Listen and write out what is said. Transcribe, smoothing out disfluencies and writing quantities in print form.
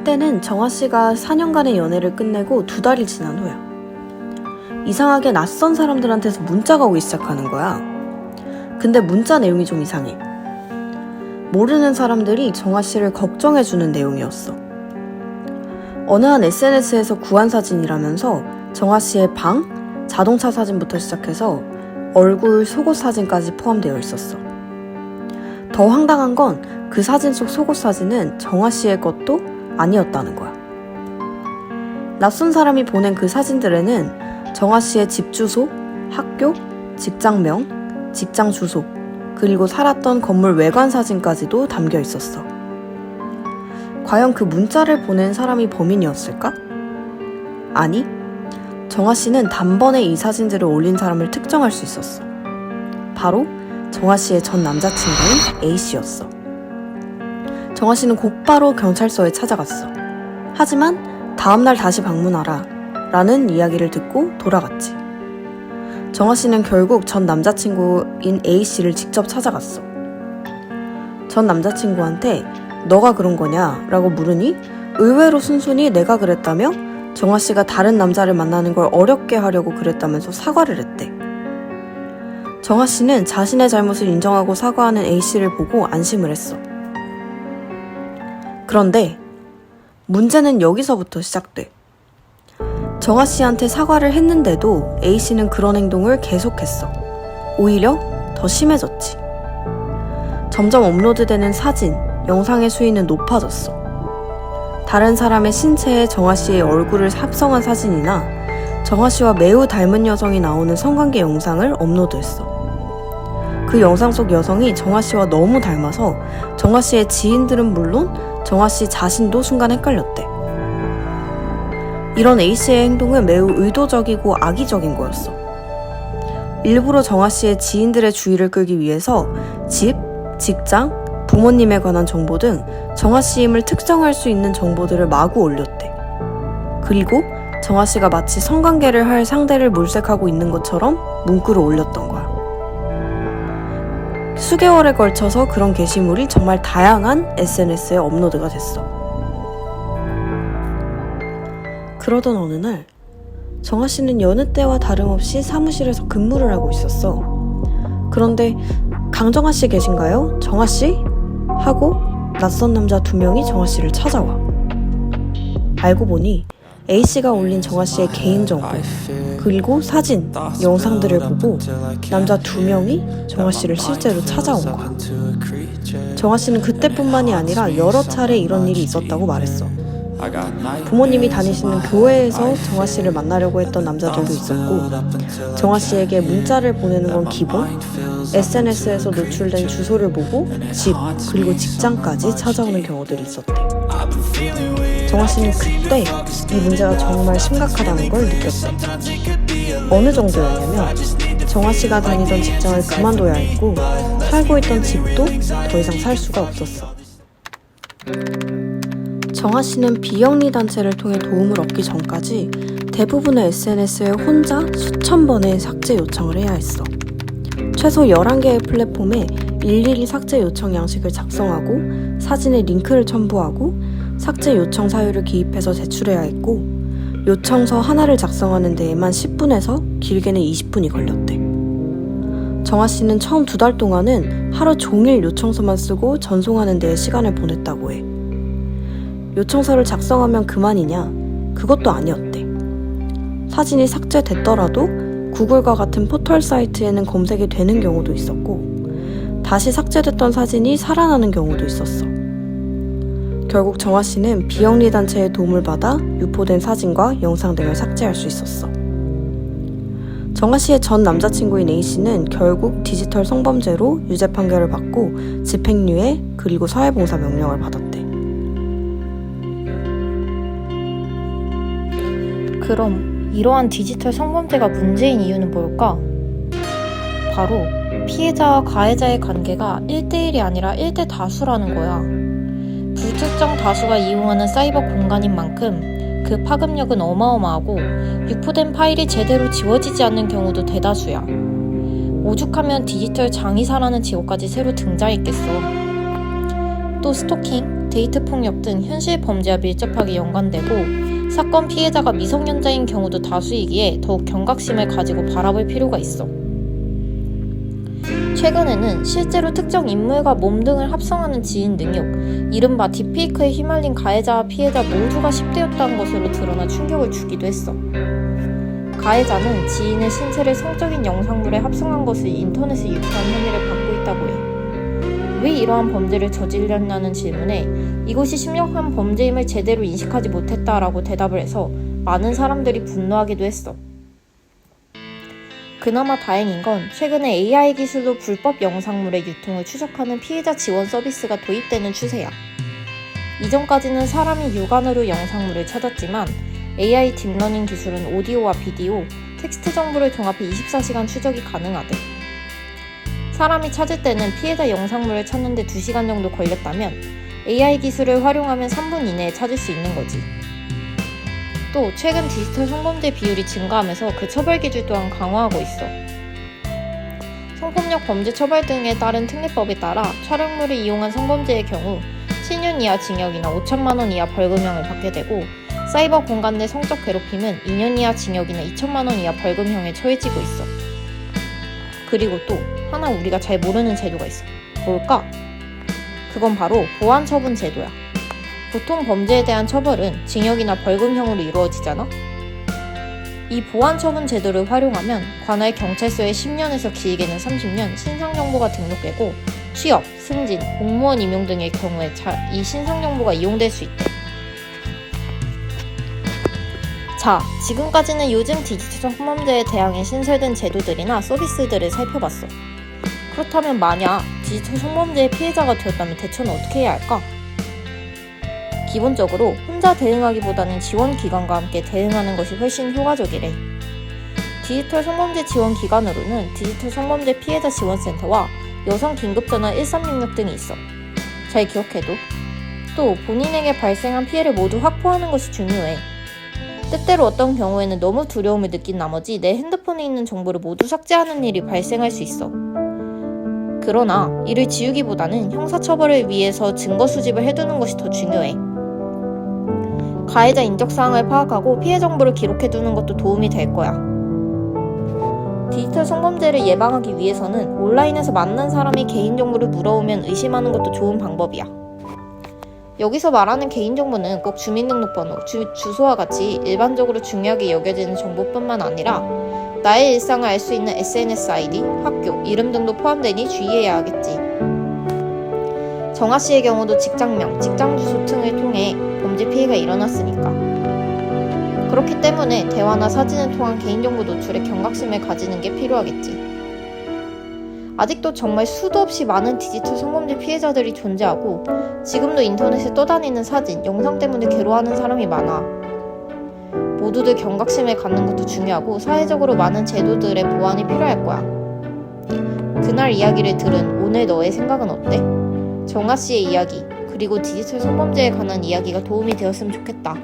이때는 정아씨가 4년간의 연애를 끝내고 2달이 지난 후야. 이상하게 낯선 사람들한테서 문자가 오기 시작하는 거야. 근데 문자 내용이 좀 이상해. 모르는 사람들이 정아씨를 걱정해주는 내용이었어. 어느 한 SNS에서 구한 사진이라면서 정아씨의 방, 자동차 사진부터 시작해서 얼굴, 속옷 사진까지 포함되어 있었어. 더 황당한 건 그 사진 속 속옷 사진은 정아씨의 것도 아니었다는 거야. 낯선 사람이 보낸 그 사진들에는 정아씨의 집 주소, 학교, 직장명, 직장 주소, 그리고 살았던 건물 외관 사진까지도 담겨 있었어. 과연 그 문자를 보낸 사람이 범인이었을까? 아니, 정아씨는 단번에 이 사진들을 올린 사람을 특정할 수 있었어. 바로 정아씨의 전 남자친구인 A씨였어. 정아씨는 곧바로 경찰서에 찾아갔어. 하지만 다음날 다시 방문하라 라는 이야기를 듣고 돌아갔지. 정아씨는 결국 전 남자친구인 A씨를 직접 찾아갔어. 전 남자친구한테 너가 그런 거냐 라고 물으니 의외로 순순히 내가 그랬다며 정아씨가 다른 남자를 만나는 걸 어렵게 하려고 그랬다면서 사과를 했대. 정아씨는 자신의 잘못을 인정하고 사과하는 A씨를 보고 안심을 했어. 그런데 문제는 여기서부터 시작돼. 정아씨한테 사과를 했는데도 A씨는 그런 행동을 계속했어. 오히려 더 심해졌지. 점점 업로드되는 사진, 영상의 수위는 높아졌어. 다른 사람의 신체에 정아씨의 얼굴을 합성한 사진이나 정아씨와 매우 닮은 여성이 나오는 성관계 영상을 업로드했어. 그 영상 속 여성이 정아씨와 너무 닮아서 정아씨의 지인들은 물론 정아씨 자신도 순간 헷갈렸대. 이런 A씨의 행동은 매우 의도적이고 악의적인 거였어. 일부러 정아씨의 지인들의 주의를 끌기 위해서 집, 직장, 부모님에 관한 정보 등 정아씨임을 특정할 수 있는 정보들을 마구 올렸대. 그리고 정아씨가 마치 성관계를 할 상대를 물색하고 있는 것처럼 문구를 올렸던 거야. 수개월에 걸쳐서 그런 게시물이 정말 다양한 SNS에 업로드가 됐어. 그러던 어느 날 정아씨는 여느 때와 다름없이 사무실에서 근무를 하고 있었어. 그런데 강정아씨 계신가요? 정아씨? 하고 낯선 남자 2명이 정아씨를 찾아와. 알고 보니 A씨가 올린 정아씨의 개인정보 그리고 사진, 영상들을 보고 남자 2명이 정아씨를 실제로 찾아온 거야. 정아씨는 그때뿐만이 아니라 여러 차례 이런 일이 있었다고 말했어. 부모님이 다니시는 교회에서 정아씨를 만나려고 했던 남자들도 있었고, 정아씨에게 문자를 보내는 건 기본, SNS에서 노출된 주소를 보고 집, 그리고 직장까지 찾아오는 경우들이 있었대. 정아씨는 그때 이 문제가 정말 심각하다는 걸 느꼈대. 어느 정도였냐면 정아씨가 다니던 직장을 그만둬야 했고 살고 있던 집도 더 이상 살 수가 없었어. 정아씨는 비영리 단체를 통해 도움을 얻기 전까지 대부분의 SNS에 혼자 수천 번의 삭제 요청을 해야 했어. 최소 11개의 플랫폼에 일일이 삭제 요청 양식을 작성하고 사진에 링크를 첨부하고 삭제 요청 사유를 기입해서 제출해야 했고 요청서 하나를 작성하는 데에만 10분에서 길게는 20분이 걸렸대. 정아씨는 처음 2달 동안은 하루 종일 요청서만 쓰고 전송하는 데에 시간을 보냈다고 해. 요청서를 작성하면 그만이냐? 그것도 아니었대. 사진이 삭제됐더라도 구글과 같은 포털 사이트에는 검색이 되는 경우도 있었고 다시 삭제됐던 사진이 살아나는 경우도 있었어. 결국 정아씨는 비영리 단체의 도움을 받아 유포된 사진과 영상 등을 삭제할 수 있었어. 정아씨의 전 남자친구인 A씨는 결국 디지털 성범죄로 유죄 판결을 받고 집행유예 그리고 사회봉사 명령을 받았대. 그럼 이러한 디지털 성범죄가 문제인 이유는 뭘까? 바로 피해자와 가해자의 관계가 1대1이 아니라 1대 다수라는 거야. 불특정 다수가 이용하는 사이버 공간인 만큼 그 파급력은 어마어마하고 유포된 파일이 제대로 지워지지 않는 경우도 대다수야. 오죽하면 디지털 장의사라는 직업까지 새로 등장했겠어. 또 스토킹, 데이트 폭력 등 현실 범죄와 밀접하게 연관되고 사건 피해자가 미성년자인 경우도 다수이기에 더욱 경각심을 가지고 바라볼 필요가 있어. 최근에는 실제로 특정 인물과 몸 등을 합성하는 지인 능욕, 이른바 딥페이크에 휘말린 가해자와 피해자 모두가 10대였다는 것으로 드러나 충격을 주기도 했어. 가해자는 지인의 신체를 성적인 영상물에 합성한 것을 인터넷에 유포한 혐의를 받고 있다고 해. 왜 이러한 범죄를 저질렀냐는 질문에 이것이 심각한 범죄임을 제대로 인식하지 못했다라고 대답을 해서 많은 사람들이 분노하기도 했어. 그나마 다행인 건 최근에 AI 기술로 불법 영상물의 유통을 추적하는 피해자 지원 서비스가 도입되는 추세야. 이전까지는 사람이 육안으로 영상물을 찾았지만 AI 딥러닝 기술은 오디오와 비디오, 텍스트 정보를 종합해 24시간 추적이 가능하대. 사람이 찾을 때는 피해자 영상물을 찾는데 2시간 정도 걸렸다면 AI 기술을 활용하면 3분 이내에 찾을 수 있는 거지. 또 최근 디지털 성범죄 비율이 증가하면서 그 처벌 기준 또한 강화하고 있어. 성폭력 범죄 처벌 등에 따른 특례법에 따라 촬영물을 이용한 성범죄의 경우 7년 이하 징역이나 5천만 원 이하 벌금형을 받게 되고 사이버 공간 내 성적 괴롭힘은 2년 이하 징역이나 2천만 원 이하 벌금형에 처해지고 있어. 그리고 또 하나 우리가 잘 모르는 제도가 있어. 뭘까? 그건 바로 보완처분 제도야. 보통 범죄에 대한 처벌은 징역이나 벌금형으로 이루어지잖아? 이 보완처분 제도를 활용하면 관할 경찰서에 10년에서 길게는 30년 신상정보가 등록되고 취업, 승진, 공무원 임용 등의 경우에 이 신상정보가 이용될 수 있대. 자, 지금까지는 요즘 디지털 성범죄에 대항해 신설된 제도들이나 서비스들을 살펴봤어. 그렇다면 만약 디지털 성범죄의 피해자가 되었다면 대처는 어떻게 해야 할까? 기본적으로 혼자 대응하기보다는 지원기관과 함께 대응하는 것이 훨씬 효과적이래. 디지털 성범죄 지원기관으로는 디지털 성범죄 피해자 지원센터와 여성긴급전화 1366 등이 있어. 잘 기억해둬. 또 본인에게 발생한 피해를 모두 확보하는 것이 중요해. 때때로 어떤 경우에는 너무 두려움을 느낀 나머지 내 핸드폰에 있는 정보를 모두 삭제하는 일이 발생할 수 있어. 그러나 이를 지우기보다는 형사처벌을 위해서 증거 수집을 해두는 것이 더 중요해. 가해자 인적사항을 파악하고 피해 정보를 기록해두는 것도 도움이 될 거야. 디지털 성범죄를 예방하기 위해서는 온라인에서 만난 사람이 개인정보를 물어오면 의심하는 것도 좋은 방법이야. 여기서 말하는 개인정보는 꼭 주민등록번호, 주소와 같이 일반적으로 중요하게 여겨지는 정보뿐만 아니라 나의 일상을 알 수 있는 SNS 아이디, 학교, 이름 등도 포함되니 주의해야 하겠지. 정아 씨의 경우도 직장명, 직장 주소 등을 통해 범죄 피해가 일어났으니까. 그렇기 때문에 대화나 사진을 통한 개인정보 노출에 경각심을 가지는 게 필요하겠지. 아직도 정말 수도 없이 많은 디지털 성범죄 피해자들이 존재하고 지금도 인터넷에 떠다니는 사진, 영상 때문에 괴로워하는 사람이 많아. 모두들 경각심을 갖는 것도 중요하고 사회적으로 많은 제도들의 보완이 필요할 거야. 그날 이야기를 들은 오늘 너의 생각은 어때? 정아 씨의 이야기, 그리고 디지털 성범죄에 관한 이야기가 도움이 되었으면 좋겠다.